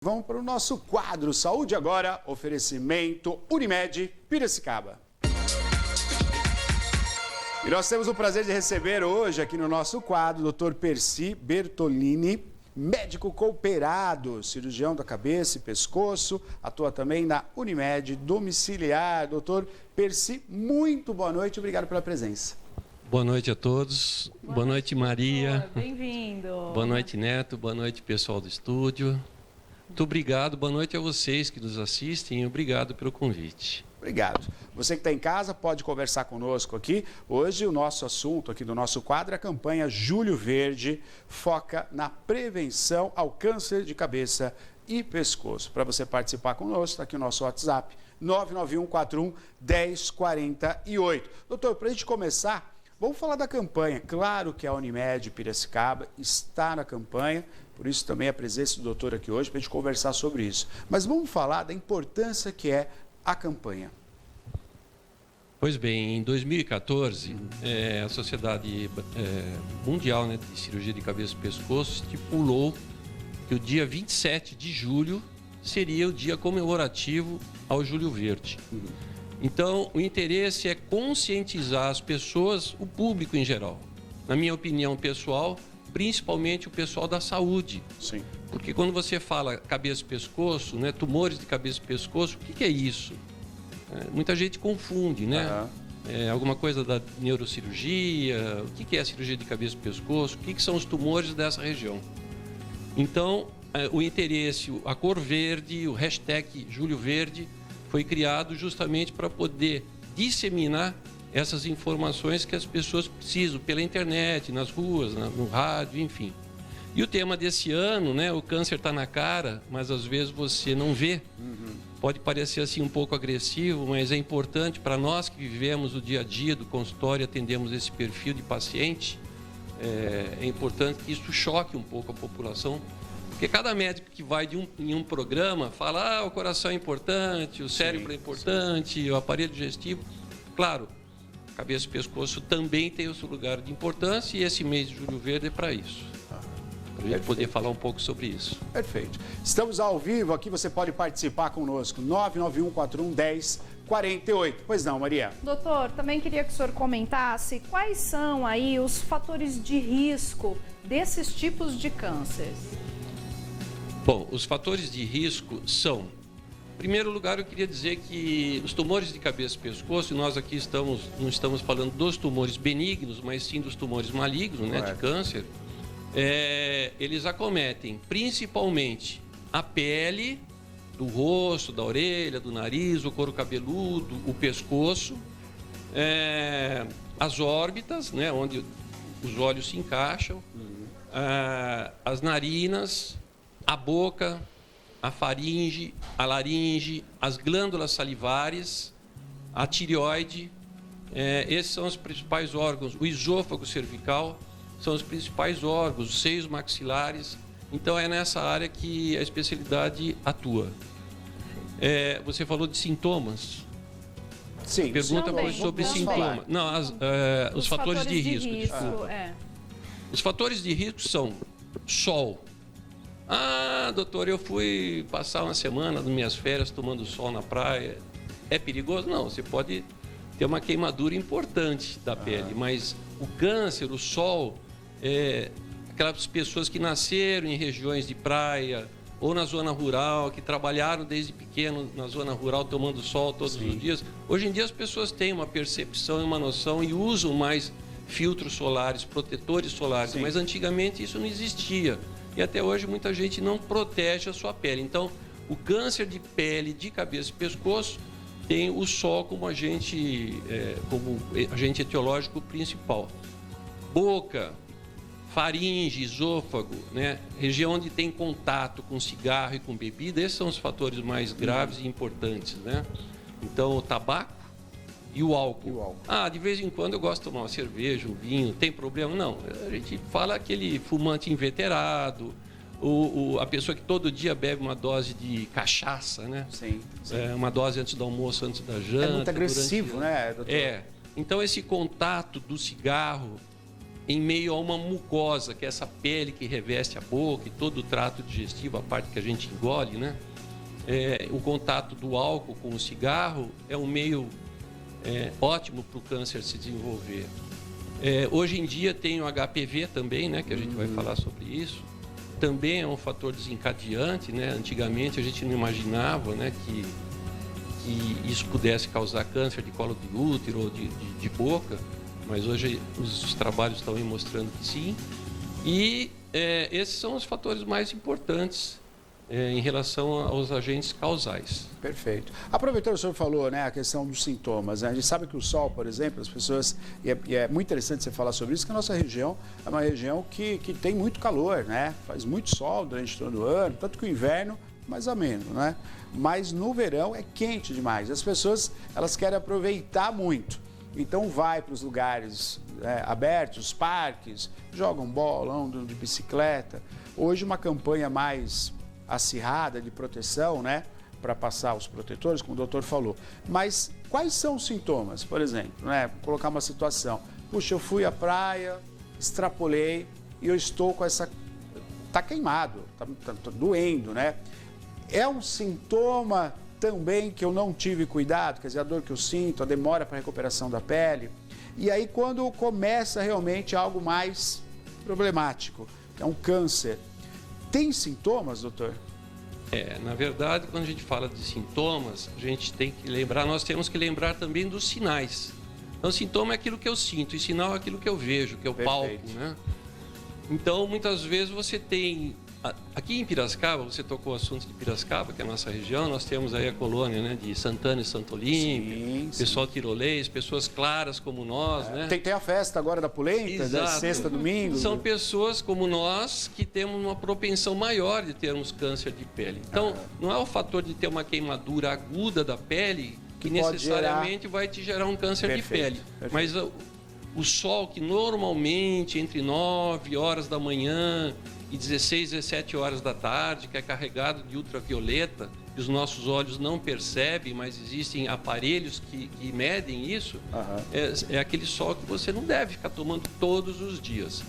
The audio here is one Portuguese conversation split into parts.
Vamos para o nosso quadro Saúde Agora, oferecimento Unimed Piracicaba. E nós temos o prazer de receber hoje aqui no nosso quadro o Dr. Percy Bertolini, médico cooperado, cirurgião da cabeça e pescoço, atua também na Unimed domiciliar. Dr. Percy, muito boa noite, obrigado pela presença. Boa noite a todos. Boa noite, Maria. Bem-vindo. Boa noite, Neto. Boa noite, pessoal do estúdio. Muito obrigado. Boa noite a vocês que nos assistem. Obrigado pelo convite. Obrigado. Você que está em casa pode conversar conosco aqui. Hoje o nosso assunto aqui do nosso quadro é a campanha Julho Verde, foca na prevenção ao câncer de cabeça e pescoço. Para você participar conosco, está aqui o nosso WhatsApp, 991411048. Doutor, para a gente começar, vamos falar da campanha. Claro que a Unimed Piracicaba está na campanha, por isso também a presença do doutor aqui hoje, para a gente conversar sobre isso. Mas vamos falar da importância que é a campanha. Pois bem, em 2014, a Sociedade Mundial, de Cirurgia de Cabeça e Pescoço estipulou que o dia 27 de julho seria o dia comemorativo ao Julho Verde. Então, o interesse é conscientizar as pessoas, o público em geral. Na minha opinião pessoal, principalmente o pessoal da saúde. Sim. Porque quando você fala cabeça e pescoço, tumores de cabeça e pescoço, o que é isso? Muita gente confunde, alguma coisa da neurocirurgia, o que é a cirurgia de cabeça e pescoço, o que são os tumores dessa região. Então, o interesse, a cor verde, o hashtag Julho Verde, foi criado justamente para poder disseminar essas informações que as pessoas precisam pela internet, nas ruas, no rádio, enfim. E o tema desse ano, o câncer está na cara, mas às vezes você não vê. Pode parecer assim um pouco agressivo, mas é importante para nós que vivemos o dia a dia do consultório, atendemos esse perfil de paciente, é importante que isso choque um pouco a população. Porque cada médico que vai em um programa fala, o coração é importante, o cérebro é importante, o aparelho digestivo. Claro, cabeça e pescoço também tem o seu lugar de importância e esse mês de Julho Verde é para isso. Para a gente poder falar um pouco sobre isso. Perfeito. Estamos ao vivo aqui, você pode participar conosco, 991411048. Pois não, Maria? Doutor, também queria que o senhor comentasse quais são aí os fatores de risco desses tipos de câncer. Bom, os fatores de risco são, em primeiro lugar, eu queria dizer que os tumores de cabeça e pescoço, e nós aqui não estamos falando dos tumores benignos, mas sim dos tumores malignos, de câncer, eles acometem principalmente a pele, do rosto, da orelha, do nariz, o couro cabeludo, o pescoço, as órbitas, onde os olhos se encaixam, as narinas, a boca, a faringe, a laringe, as glândulas salivares, a tireoide, esses são os principais órgãos, o esôfago cervical são os principais órgãos, os seios maxilares. Então é nessa área que a especialidade atua. Você falou de sintomas? Sim. Pergunta sobre sintomas. Não, os fatores de risco. Os fatores de risco são sol. Doutor, eu fui passar uma semana nas minhas férias tomando sol na praia. É perigoso? Não, você pode ter uma queimadura importante da pele, mas o câncer, o sol, aquelas pessoas que nasceram em regiões de praia ou na zona rural, que trabalharam desde pequeno na zona rural tomando sol todos os dias. Hoje em dia as pessoas têm uma percepção e uma noção e usam mais filtros solares, protetores solares, mas antigamente isso não existia. E até hoje muita gente não protege a sua pele. Então, o câncer de pele, de cabeça e pescoço, tem o sol como agente etiológico principal. Boca, faringe, esôfago, região onde tem contato com cigarro e com bebida, esses são os fatores mais graves e importantes. Então, o tabaco e o álcool. De vez em quando eu gosto de tomar uma cerveja, um vinho, tem problema? Não, a gente fala aquele fumante inveterado, a pessoa que todo dia bebe uma dose de cachaça, Sim. Uma dose antes do almoço, antes da janta. É muito agressivo, doutor? Então esse contato do cigarro em meio a uma mucosa, que é essa pele que reveste a boca e todo o trato digestivo, a parte que a gente engole, né? O contato do álcool com o cigarro é um meio ótimo para o câncer se desenvolver. Hoje em dia tem o HPV também, né? Que a gente vai falar sobre isso. Também é um fator desencadeante, né? Antigamente a gente não imaginava, né, que isso pudesse causar câncer de colo de útero ou de boca, mas hoje os trabalhos estão aí mostrando que sim. E esses são os fatores mais importantes em relação aos agentes causais. Perfeito. Aproveitando, o senhor falou, né, a questão dos sintomas, né? A gente sabe que o sol, por exemplo, as pessoas, e é muito interessante você falar sobre isso, que a nossa região é uma região que tem muito calor, né? Faz muito sol durante todo o ano, tanto que o inverno mais ameno, né? Mas no verão é quente demais. As pessoas, elas querem aproveitar muito. Então vai para os lugares abertos, parques, jogam bola, andam de bicicleta. Hoje uma campanha mais acirrada de proteção, né? Para passar os protetores, como o doutor falou. Mas quais são os sintomas, por exemplo, né? Vou colocar uma situação. Puxa, eu fui à praia, extrapolei e eu estou com essa... Tá queimado, tá doendo, né? É um sintoma também que eu não tive cuidado, quer dizer, a dor que eu sinto, a demora para a recuperação da pele. E aí quando começa realmente algo mais problemático, que é um câncer. Tem sintomas, doutor? Na verdade, quando a gente fala de sintomas, a gente tem que lembrar, nós temos que lembrar também dos sinais. Então, sintoma é aquilo que eu sinto, e sinal é aquilo que eu vejo, que eu palpo, né? Então, muitas vezes você tem... Aqui em Piracicaba, você tocou o assunto de Piracicaba, que é a nossa região, nós temos aí a colônia, né, de Santana e Santo Olímpio, pessoal tirolês, pessoas claras como nós, né? Tem a festa agora da polenta, da sexta, domingo. São pessoas como nós que temos uma propensão maior de termos câncer de pele. Então, não é o fator de ter uma queimadura aguda da pele que necessariamente vai te gerar um câncer de pele. Mas o sol que normalmente entre 9 horas da manhã e 16, 17 horas da tarde, que é carregado de ultravioleta, que os nossos olhos não percebem, mas existem aparelhos que medem isso, é aquele sol que você não deve ficar tomando todos os dias.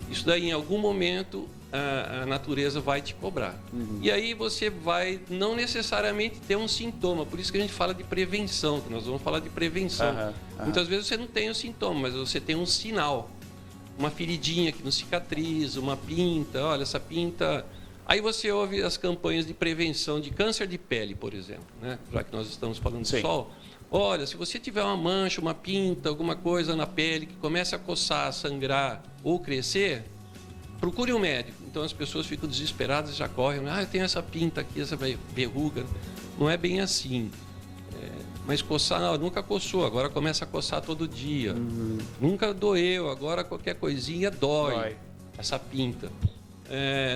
Isso daí, em algum momento, a natureza vai te cobrar. E aí você vai não necessariamente ter um sintoma, por isso que a gente fala de prevenção, que nós vamos falar de prevenção. Muitas vezes você não tem o sintoma, mas você tem um sinal. Uma feridinha que não cicatriza, uma pinta, olha, essa pinta... Aí você ouve as campanhas de prevenção de câncer de pele, por exemplo, né? Já que nós estamos falando de sol. Olha, se você tiver uma mancha, uma pinta, alguma coisa na pele que comece a coçar, sangrar ou crescer, procure um médico. Então as pessoas ficam desesperadas e já correm. Eu tenho essa pinta aqui, essa verruga. Não é bem assim. Mas coçar, não, nunca coçou, agora começa a coçar todo dia. Nunca doeu, agora qualquer coisinha dói. Essa pinta.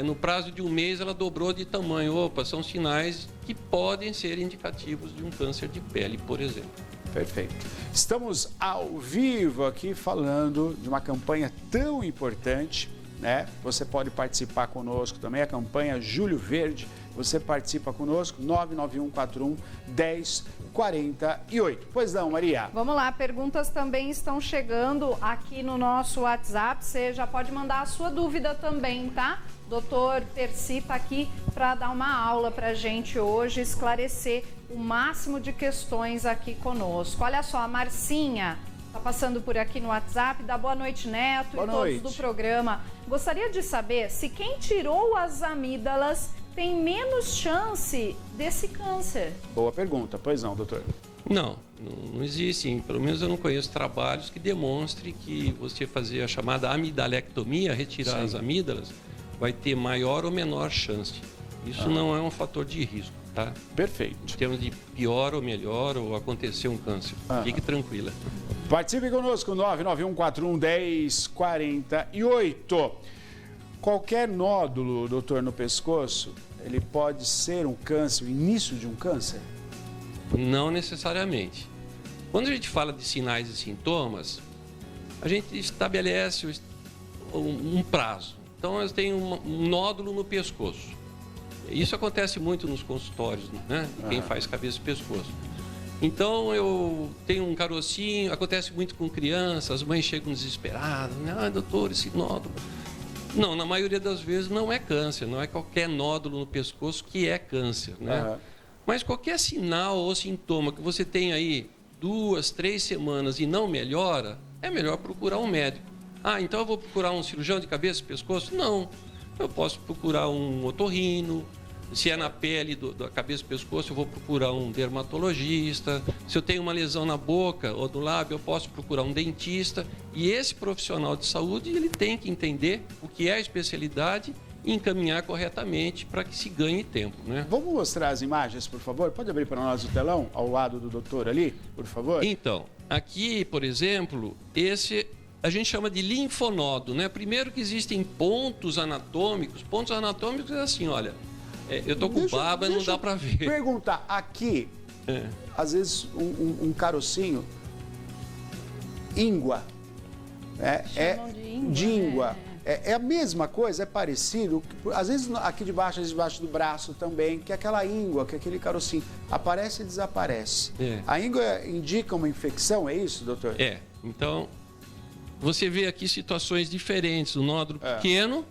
No prazo de um mês ela dobrou de tamanho. Opa, são sinais que podem ser indicativos de um câncer de pele, por exemplo. Perfeito. Estamos ao vivo aqui falando de uma campanha tão importante, né? Você pode participar conosco também, a campanha Julho Verde. Você participa conosco, 99141-1048. Pois não, Maria? Vamos lá, perguntas também estão chegando aqui no nosso WhatsApp. Você já pode mandar a sua dúvida também, tá? Doutor Percy está aqui para dar uma aula para a gente hoje, esclarecer o máximo de questões aqui conosco. Olha só, a Marcinha está passando por aqui no WhatsApp, dá boa noite, Neto, e todos do programa. Gostaria de saber se quem tirou as amígdalas tem menos chance desse câncer. Boa pergunta, pois não, doutor? Não existe, pelo menos eu não conheço trabalhos que demonstrem que você fazer a chamada amidalectomia, retirar as amígdalas, vai ter maior ou menor chance. Isso não é um fator de risco, tá? Perfeito. Em termos de pior ou melhor, ou acontecer um câncer. Fique tranquila. Participe conosco, 99141-1048. Qualquer nódulo, doutor, no pescoço, ele pode ser um câncer, o início de um câncer? Não necessariamente. Quando a gente fala de sinais e sintomas, a gente estabelece um prazo. Então, eu tenho um nódulo no pescoço. Isso acontece muito nos consultórios, né? Quem faz cabeça e pescoço. Então, eu tenho um carocinho, acontece muito com crianças, as mães chegam desesperadas, né? Ah, doutor, esse nódulo... Não, na maioria das vezes não é câncer, não é qualquer nódulo no pescoço que é câncer, né? Mas qualquer sinal ou sintoma que você tem aí 2, 3 semanas e não melhora, é melhor procurar um médico. Ah, então eu vou procurar um cirurgião de cabeça e pescoço? Não, eu posso procurar um otorrino. Se é na pele da cabeça e pescoço, eu vou procurar um dermatologista. Se eu tenho uma lesão na boca ou no lábio, eu posso procurar um dentista. E esse profissional de saúde, ele tem que entender o que é a especialidade e encaminhar corretamente para que se ganhe tempo, né? Vamos mostrar as imagens, por favor? Pode abrir para nós o telão, ao lado do doutor ali, por favor? Então, aqui, por exemplo, esse a gente chama de linfonodo, né? Primeiro que existem pontos anatômicos. Pontos anatômicos é assim, olha... eu tô com barba e não dá para ver. Perguntar, aqui, às vezes um carocinho, íngua, de íngua. É a mesma coisa, é parecido. Às vezes aqui debaixo do braço também, que é aquela íngua, que é aquele carocinho, aparece e desaparece. A íngua indica uma infecção, é isso, doutor? Então, você vê aqui situações diferentes, o nódulo pequeno...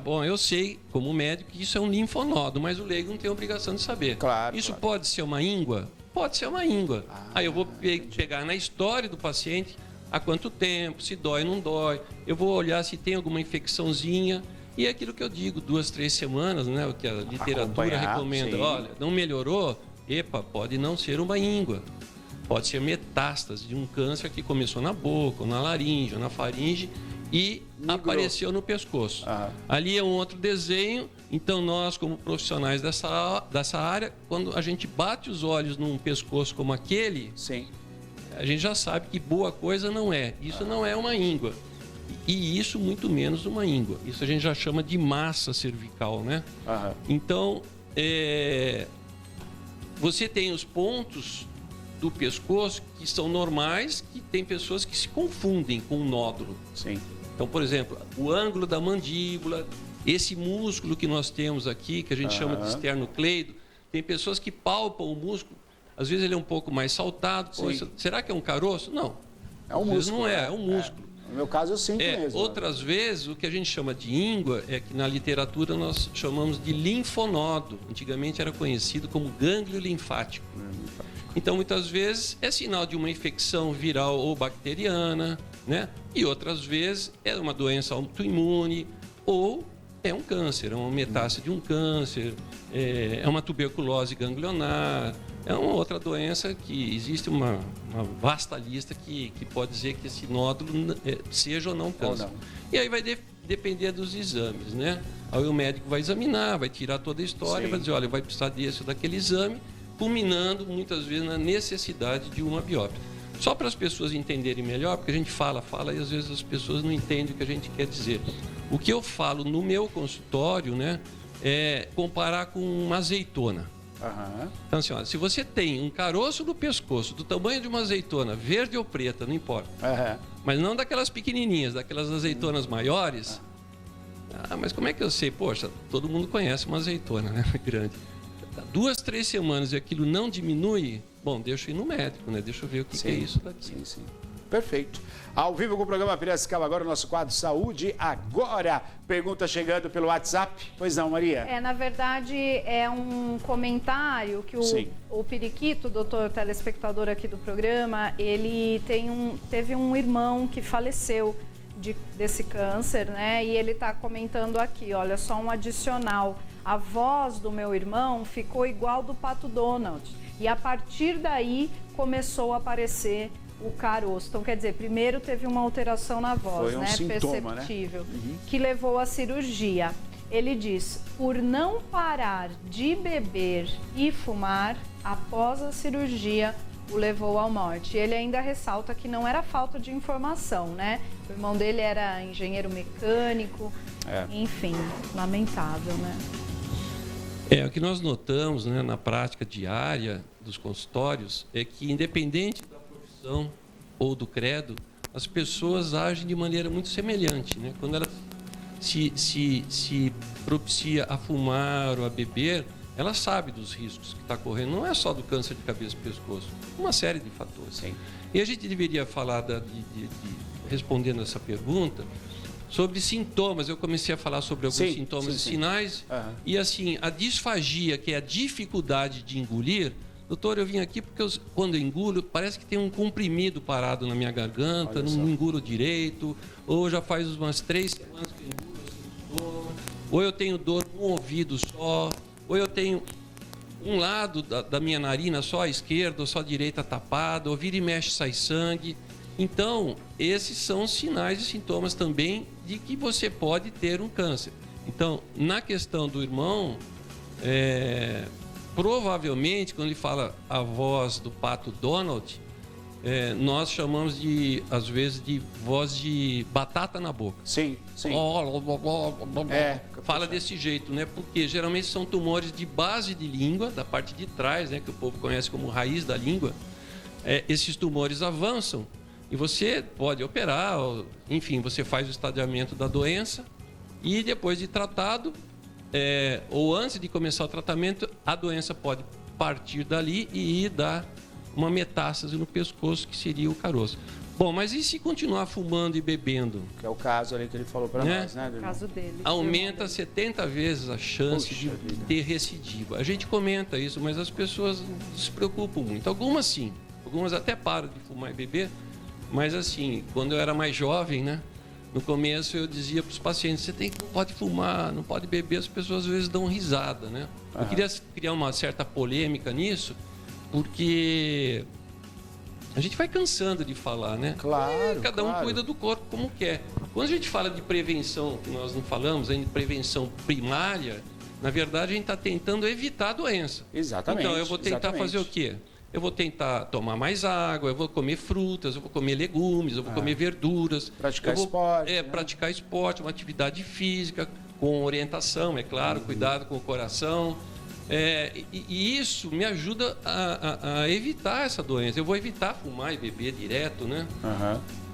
Bom, eu sei, como médico, que isso é um linfonodo, mas o leigo não tem obrigação de saber. Isso pode ser uma íngua? Pode ser uma íngua. Aí eu vou pegar na história do paciente, há quanto tempo, se dói ou não dói. Eu vou olhar se tem alguma infecçãozinha. E é aquilo que eu digo, 2, 3 semanas, né? O que a literatura recomenda. Sim. Olha, não melhorou? Epa, pode não ser uma íngua. Pode ser metástase de um câncer que começou na boca, ou na laringe, ou na faringe, e apareceu no pescoço. Ali é um outro desenho. Então nós, como profissionais dessa área, quando a gente bate os olhos num pescoço como aquele, a gente já sabe que boa coisa não é. Isso não é uma íngua. E isso muito menos uma íngua. Isso a gente já chama de massa cervical, né? Então, você tem os pontos do pescoço que são normais, que tem pessoas que se confundem com o nódulo. Então, por exemplo, o ângulo da mandíbula, esse músculo que nós temos aqui, que a gente chama de esternocleido, tem pessoas que palpam o músculo, às vezes ele é um pouco mais saltado. Pô, será que é um caroço? Não. É um músculo. Não é um músculo. No meu caso, eu sinto mesmo. Outras vezes, o que a gente chama de íngua é que na literatura nós chamamos de linfonodo. Antigamente era conhecido como gânglio linfático. Então, muitas vezes, é sinal de uma infecção viral ou bacteriana, né? E outras vezes é uma doença autoimune ou é um câncer, é uma metástase de um câncer, é uma tuberculose ganglionar, é uma outra doença que existe uma vasta lista que pode dizer que esse nódulo seja ou não câncer. E aí vai depender dos exames, né? Aí o médico vai examinar, vai tirar toda a história, vai dizer, olha, vai precisar desse ou daquele exame, culminando muitas vezes na necessidade de uma biópsia. Só para as pessoas entenderem melhor, porque a gente fala e às vezes as pessoas não entendem o que a gente quer dizer. O que eu falo no meu consultório, né, é comparar com uma azeitona. Então, assim, ó, se você tem um caroço no pescoço do tamanho de uma azeitona, verde ou preta, não importa, mas não daquelas pequenininhas, daquelas azeitonas maiores, mas como é que eu sei? Poxa, todo mundo conhece uma azeitona, né, grande. 2, 3 semanas e aquilo não diminui, bom, deixa eu ir no médico, né? Deixa eu ver o que é isso daqui. Perfeito. Ao vivo com o programa Piracicaba agora, o nosso quadro Saúde Agora. Pergunta chegando pelo WhatsApp. Pois não, Maria? Na verdade, é um comentário que o Periquito, doutor telespectador aqui do programa, ele teve um irmão que faleceu desse câncer, né? E ele está comentando aqui, olha, só um adicional. A voz do meu irmão ficou igual do Pato Donald. E a partir daí começou a aparecer o caroço. Então, quer dizer, primeiro teve uma alteração na voz, foi um sintoma, perceptível, que levou à cirurgia. Ele diz, por não parar de beber e fumar, após a cirurgia, o levou à morte. Ele ainda ressalta que não era falta de informação, né? O irmão dele era engenheiro mecânico, enfim, lamentável, né? O que nós notamos, né, na prática diária dos consultórios é que, independente da profissão ou do credo, as pessoas agem de maneira muito semelhante, né? Quando ela se propicia a fumar ou a beber, ela sabe dos riscos que está correndo. Não é só do câncer de cabeça e pescoço, uma série de fatores. Sim. E a gente deveria falar, respondendo essa pergunta, sobre sintomas. Eu comecei a falar sobre alguns sintomas e sinais. E assim, a disfagia, que é a dificuldade de engolir. Doutor, eu vim aqui porque quando eu engulo, parece que tem um comprimido parado na minha garganta, não engulo direito, ou já faz umas 3 semanas que eu engulo assim, ou eu tenho dor num ouvido só, ou eu tenho um lado da minha narina só a esquerda, ou só a direita tapada, ou vira e mexe sai sangue. Então, esses são sinais e sintomas também de que você pode ter um câncer. Então, na questão do irmão, provavelmente, quando ele fala a voz do Pato Donald, nós chamamos às vezes, de voz de batata na boca. Sim. Fala desse jeito, né? Porque geralmente são tumores de base de língua, da parte de trás, né? Que o povo conhece como raiz da língua. Esses tumores avançam e você pode operar, enfim, você faz o estadiamento da doença e depois de tratado, ou antes de começar o tratamento, a doença pode partir dali e ir dar uma metástase no pescoço, que seria o caroço. Bom, mas e se continuar fumando e bebendo? Que é o caso ali que ele falou para nós, né? O caso dele. Aumenta 70 vezes a chance de ter recidiva. A gente comenta isso, mas as pessoas se preocupam muito. Algumas sim, algumas até param de fumar e beber, mas assim, quando eu era mais jovem, né? No começo eu dizia para os pacientes, você não pode fumar, não pode beber, as pessoas às vezes dão risada, né? Eu queria criar uma certa polêmica nisso, porque a gente vai cansando de falar, né? Claro. Cada um cuida do corpo como quer. Quando a gente fala de prevenção, que nós não falamos ainda de prevenção primária, na verdade a gente está tentando evitar a doença. Exatamente. Então eu vou tentar fazer o quê? Eu vou tentar tomar mais água, eu vou comer frutas, eu vou comer legumes, eu vou comer verduras. Praticar esporte. Né? Praticar esporte, uma atividade física, com orientação, é claro, cuidado com o coração. E isso me ajuda a evitar essa doença. Eu vou evitar fumar e beber direto, né?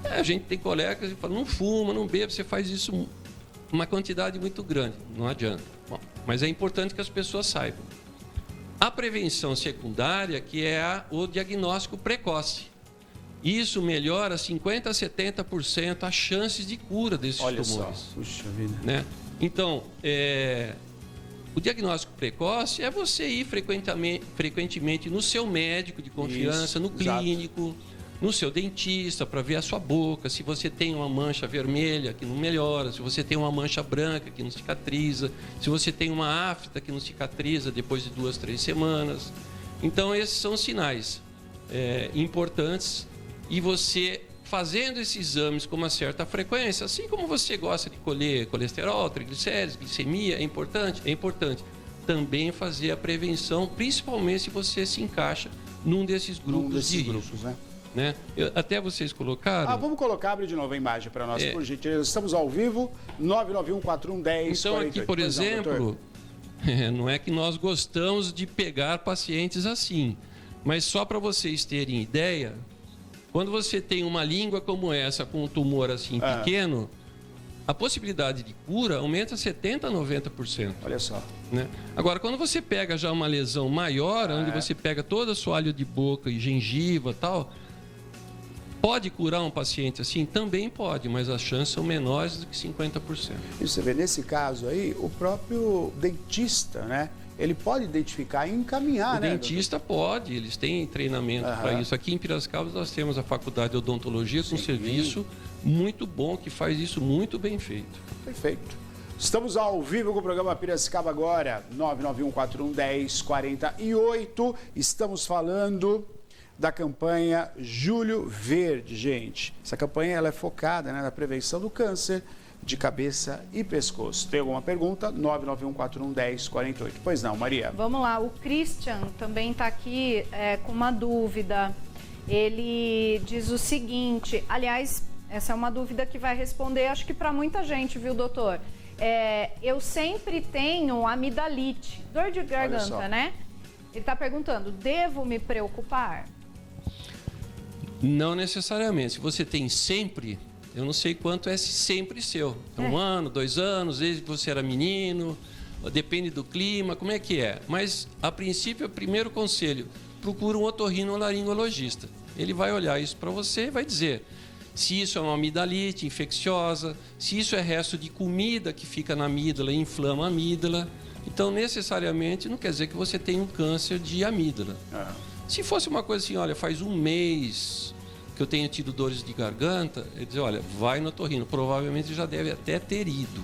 A gente tem colegas que falam, não fuma, não bebe, você faz isso uma quantidade muito grande. Não adianta. Bom, mas é importante que as pessoas saibam. A prevenção secundária, que é o diagnóstico precoce. Isso melhora 50% a 70% as chances de cura desses tumores. Olha só, puxa vida. Né? Então, o diagnóstico precoce é você ir frequentemente no seu médico de confiança, no clínico, no seu dentista, para ver a sua boca, se você tem uma mancha vermelha que não melhora, se você tem uma mancha branca que não cicatriza, se você tem uma afta que não cicatriza depois de 2, 3 semanas. Então, esses são sinais importantes e você fazendo esses exames com uma certa frequência, assim como você gosta de colher colesterol, triglicéridos, glicemia, é importante também fazer a prevenção, principalmente se você se encaixa num desses grupos de risco. Né? Até vocês colocaram... vamos colocar, abre de novo a imagem para nós, por gentileza. Estamos ao vivo, 991411048. Então aqui, por exemplo, não é que nós gostamos de pegar pacientes assim, mas só para vocês terem ideia, quando você tem uma língua como essa, com um tumor assim pequeno, a possibilidade de cura aumenta 70% a 90%. Olha só. Né? Agora, quando você pega já uma lesão maior, onde você pega todo o assoalho de boca e gengiva e tal, pode curar um paciente assim? Também pode, mas as chances são menores do que 50%. E você vê, nesse caso aí, o próprio dentista, né? Ele pode identificar e encaminhar, né? O dentista pode, eles têm treinamento para isso. Aqui em Piracicaba nós temos a Faculdade de Odontologia com um serviço muito bom, que faz isso muito bem feito. Perfeito. Estamos ao vivo com o programa Piracicaba agora, 991411048. Estamos falando da campanha Julho Verde, gente. Essa campanha ela é focada, né, na prevenção do câncer de cabeça e pescoço. Tem alguma pergunta? 991411048. Pois não, Maria. Vamos lá, o Christian também está aqui com uma dúvida. Ele diz o seguinte, aliás, essa é uma dúvida que vai responder, acho que para muita gente, viu, doutor? Eu sempre tenho amidalite, dor de garganta, né? Ele está perguntando, devo me preocupar? Não necessariamente. Se você tem sempre... Eu não sei quanto é sempre seu. 1 ano, 2 anos, desde que você era menino, depende do clima, como é que é? Mas, a princípio, o primeiro conselho, procura um otorrinolaringologista. Ele vai olhar isso para você e vai dizer se isso é uma amidalite infecciosa, se isso é resto de comida que fica na amígdala e inflama a amígdala. Então, necessariamente, não quer dizer que você tem um câncer de amígdala. Se fosse uma coisa assim, olha, faz um mês que eu tenho tido dores de garganta, ele diz, olha, vai no otorrino. Provavelmente já deve até ter ido.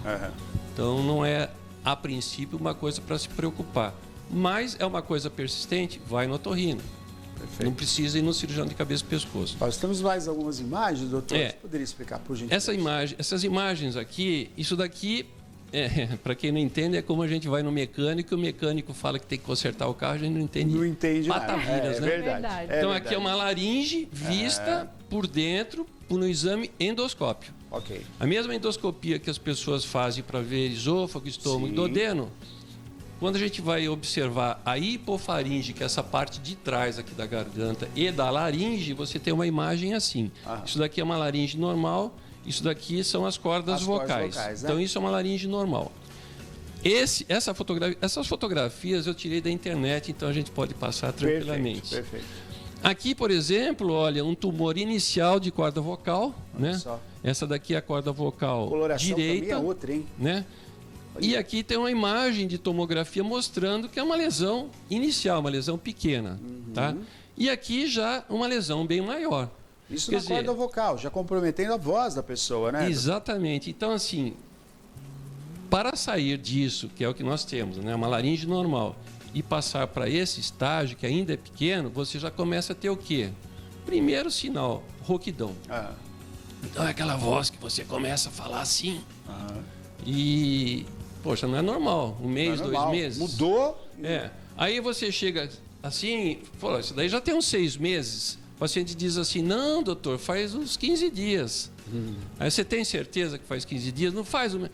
Então, não é, a princípio, uma coisa para se preocupar. Mas é uma coisa persistente, vai no otorrino. Perfeito. Não precisa ir no cirurgião de cabeça e pescoço. Nós temos mais algumas imagens, doutor? Você poderia explicar, por gentileza? Essas imagens aqui, isso daqui, para quem não entende, é como a gente vai no mecânico e o mecânico fala que tem que consertar o carro, a gente não entende pataviras, né? Verdade. Então, aqui é uma laringe vista por dentro no exame endoscópio. Ok. A mesma endoscopia que as pessoas fazem para ver esôfago, estômago e duodeno, quando a gente vai observar a hipofaringe, que é essa parte de trás aqui da garganta, e da laringe, você tem uma imagem assim. Isso daqui é uma laringe normal, isso daqui são as cordas vocais. Né? Então, isso é uma laringe normal. Essas fotografias eu tirei da internet, então a gente pode passar tranquilamente. Perfeito. Aqui, por exemplo, olha, um tumor inicial de corda vocal, né? Essa daqui é a corda vocal direita, é outra, hein? Né? E aqui tem uma imagem de tomografia mostrando que é uma lesão inicial, uma lesão pequena, tá? E aqui já uma lesão bem maior. Isso na corda vocal, já comprometendo a voz da pessoa, né? Exatamente. Então, assim, para sair disso, que é o que nós temos, né? Uma laringe normal, e passar para esse estágio, que ainda é pequeno, você já começa a ter o quê? Primeiro sinal, rouquidão. Então é aquela voz que você começa a falar assim. E, poxa, não é normal. Um mês, 2 meses. Mudou. Aí você chega assim, fala, isso daí já tem uns 6 meses. O paciente diz assim, não, doutor, faz uns 15 dias. Aí você tem certeza que faz 15 dias? Não faz um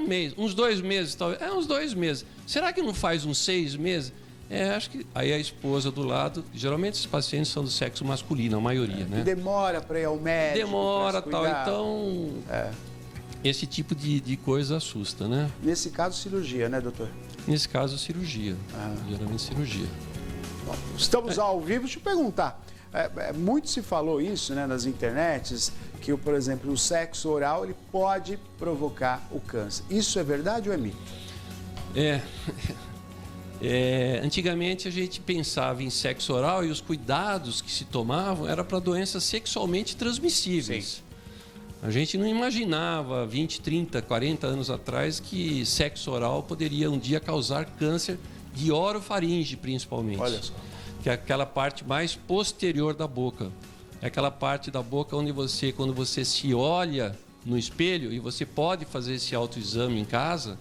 mês, uns 2 meses talvez. Uns 2 meses. Será que não faz uns 6 meses? Acho que aí a esposa do lado, geralmente esses pacientes são do sexo masculino, a maioria, né? E demora para ir ao médico. Demora, tal. Então, esse tipo de coisa assusta, né? Nesse caso, cirurgia, né, doutor? Nesse caso, cirurgia. Geralmente, cirurgia. Bom, estamos ao vivo. Deixa eu perguntar. Muito se falou isso, né, nas internets, que, por exemplo, o sexo oral ele pode provocar o câncer. Isso é verdade ou é mito? Antigamente a gente pensava em sexo oral e os cuidados que se tomavam era para doenças sexualmente transmissíveis. Sim. A gente não imaginava 20, 30, 40 anos atrás que sexo oral poderia um dia causar câncer de orofaringe, principalmente. Olha só. Que é aquela parte mais posterior da boca. É aquela parte da boca onde você, quando você se olha no espelho, e você pode fazer esse autoexame em casa,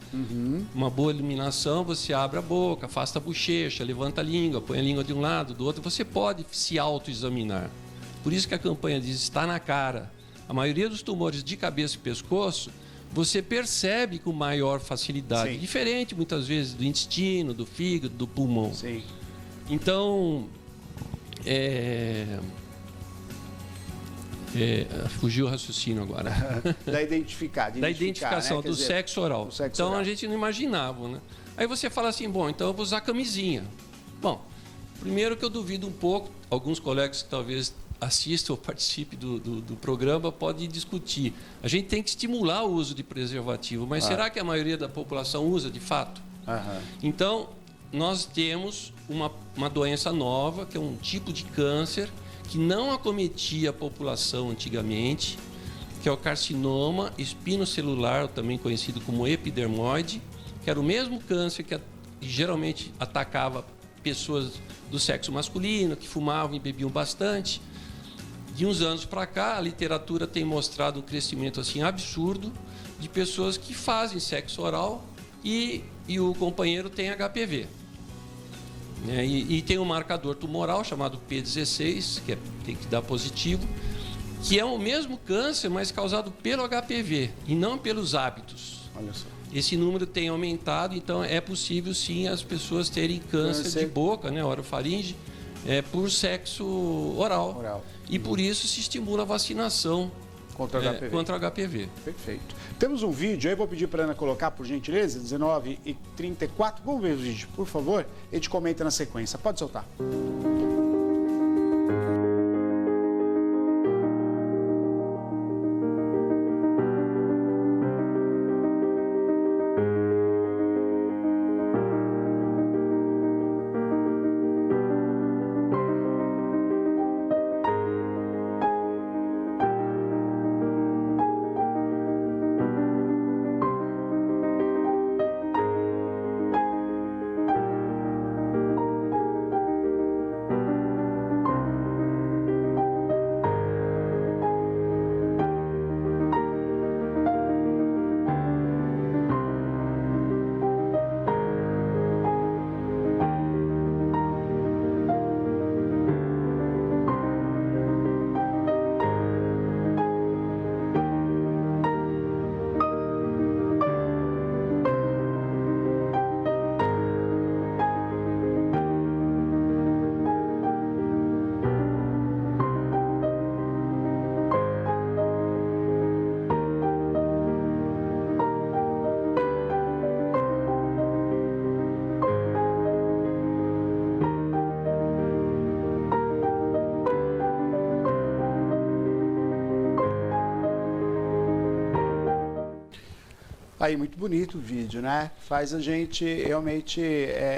uma boa iluminação, você abre a boca, afasta a bochecha, levanta a língua, põe a língua de um lado, do outro, você pode se autoexaminar. Por isso que a campanha diz, está na cara. A maioria dos tumores de cabeça e pescoço, você percebe com maior facilidade. Sim. Diferente, muitas vezes, do intestino, do fígado, do pulmão. Sim. Então, fugiu o raciocínio agora. Da identificação, né? do sexo oral. Então, a gente não imaginava, né? Aí você fala assim, bom, então eu vou usar camisinha. Bom, primeiro que eu duvido um pouco, alguns colegas que talvez assistam ou participem do programa podem discutir. A gente tem que estimular o uso de preservativo, mas será que a maioria da população usa de fato? Então, nós temos uma doença nova, que é um tipo de câncer, que não acometia a população antigamente, que é o carcinoma espinocelular, também conhecido como epidermoide, que era o mesmo câncer que geralmente atacava pessoas do sexo masculino, que fumavam e bebiam bastante. De uns anos para cá, a literatura tem mostrado um crescimento assim absurdo de pessoas que fazem sexo oral e o companheiro tem HPV. E tem um marcador tumoral chamado P16, que tem que dar positivo, que é o mesmo câncer, mas causado pelo HPV e não pelos hábitos. Olha só. Esse número tem aumentado, então é possível sim as pessoas terem câncer de boca, né, orofaringe, por sexo oral. E por isso se estimula a vacinação Contra o HPV. Contra o HPV. Perfeito. Temos um vídeo aí, vou pedir para a Ana colocar, por gentileza, 19h34. Vamos ver o vídeo, por favor. A gente comenta na sequência. Pode soltar. Aí, muito bonito o vídeo, né? Faz a gente realmente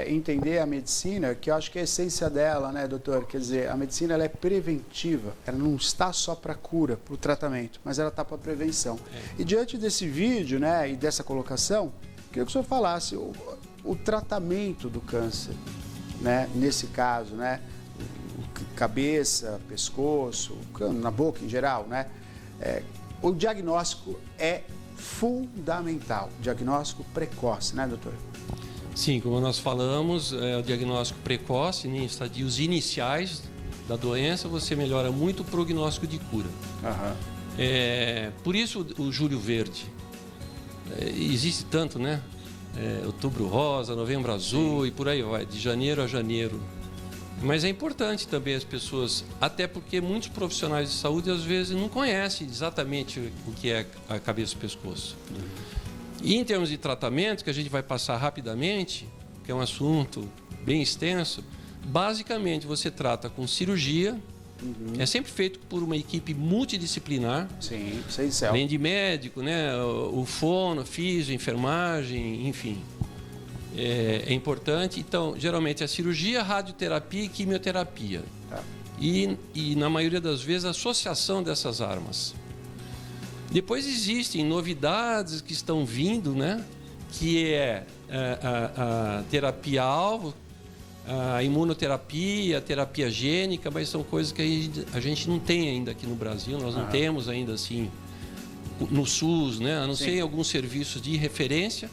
entender a medicina, que eu acho que é a essência dela, né, doutor? Quer dizer, a medicina ela é preventiva, ela não está só para cura, para o tratamento, mas ela está para prevenção. E diante desse vídeo, né, e dessa colocação, queria que o senhor falasse o tratamento do câncer, né? Nesse caso, né? Cabeça, pescoço, na boca em geral, né? O diagnóstico é fundamental, diagnóstico precoce, né, doutor? Sim, como nós falamos, o diagnóstico precoce, em estadios iniciais da doença, você melhora muito o prognóstico de cura. Por isso o Julho Verde. Existe tanto, né? Outubro Rosa, Novembro Azul. Sim. E por aí vai, de janeiro a janeiro. Mas é importante também as pessoas, até porque muitos profissionais de saúde às vezes não conhecem exatamente o que é a cabeça e o pescoço. E em termos de tratamento, que a gente vai passar rapidamente, que é um assunto bem extenso, basicamente você trata com cirurgia, é sempre feito por uma equipe multidisciplinar. Sim, essencial. Além de médico, né, o fono, físio, enfermagem, enfim. É importante. Então, geralmente, a cirurgia, radioterapia e quimioterapia. Tá. E, na maioria das vezes, a associação dessas armas. Depois existem novidades que estão vindo, né? Que é a terapia-alvo, a imunoterapia, a terapia gênica, mas são coisas que a gente não tem ainda aqui no Brasil, nós não temos ainda assim no SUS, né? A não ser em alguns serviços de referência,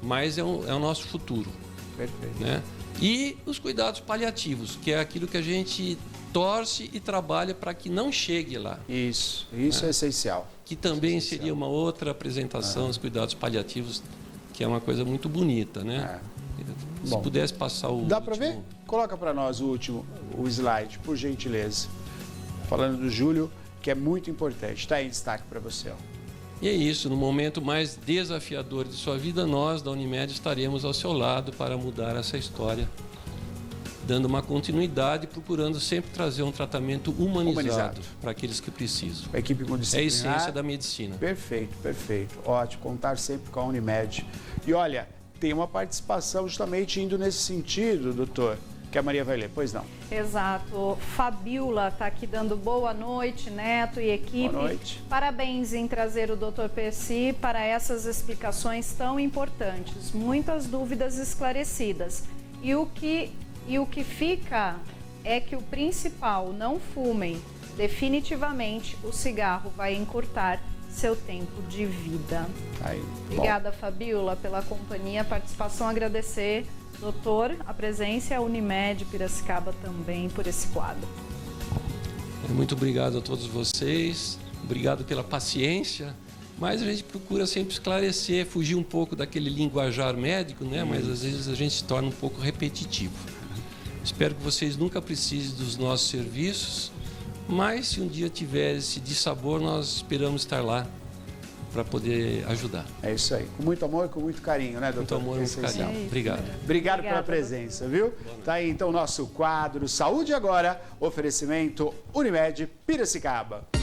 mas é o nosso futuro. Perfeito. Né? E os cuidados paliativos, que é aquilo que a gente torce e trabalha para que não chegue lá. Isso é essencial. Que também seria uma outra apresentação dos cuidados paliativos, que é uma coisa muito bonita, né? Se Bom, pudesse passar o dá para ver? Coloca para nós o slide, por gentileza. Falando do Júlio, que é muito importante. Está em destaque para você. E é isso, no momento mais desafiador de sua vida, nós da Unimed estaremos ao seu lado para mudar essa história, dando uma continuidade, procurando sempre trazer um tratamento humanizado. Para aqueles que precisam. A equipe multidisciplinar. É a essência da medicina. Perfeito, perfeito. Ótimo, contar sempre com a Unimed. E olha, tem uma participação justamente indo nesse sentido, doutor, que a Maria vai ler. Pois não. Exato. Fabiola está aqui dando boa noite, Neto e equipe. Boa noite. Parabéns em trazer o Dr. Percy para essas explicações tão importantes. Muitas dúvidas esclarecidas. E o que fica é que o principal, não fumem. Definitivamente o cigarro vai encurtar seu tempo de vida. Aí, obrigada, Fabiola, pela companhia, participação, agradecer. Doutor, a presença e a Unimed Piracicaba também por esse quadro. Muito obrigado a todos vocês, obrigado pela paciência, mas a gente procura sempre esclarecer, fugir um pouco daquele linguajar médico, né? Mas às vezes a gente se torna um pouco repetitivo. Espero que vocês nunca precisem dos nossos serviços, Mas se um dia tiver esse dissabor, nós esperamos estar lá para poder ajudar. É isso aí. Com muito amor e com muito carinho, né, doutor? Muito amor e muito carinho. Obrigado. Obrigado pela presença, viu? Tá aí então o nosso quadro Saúde Agora, oferecimento Unimed Piracicaba.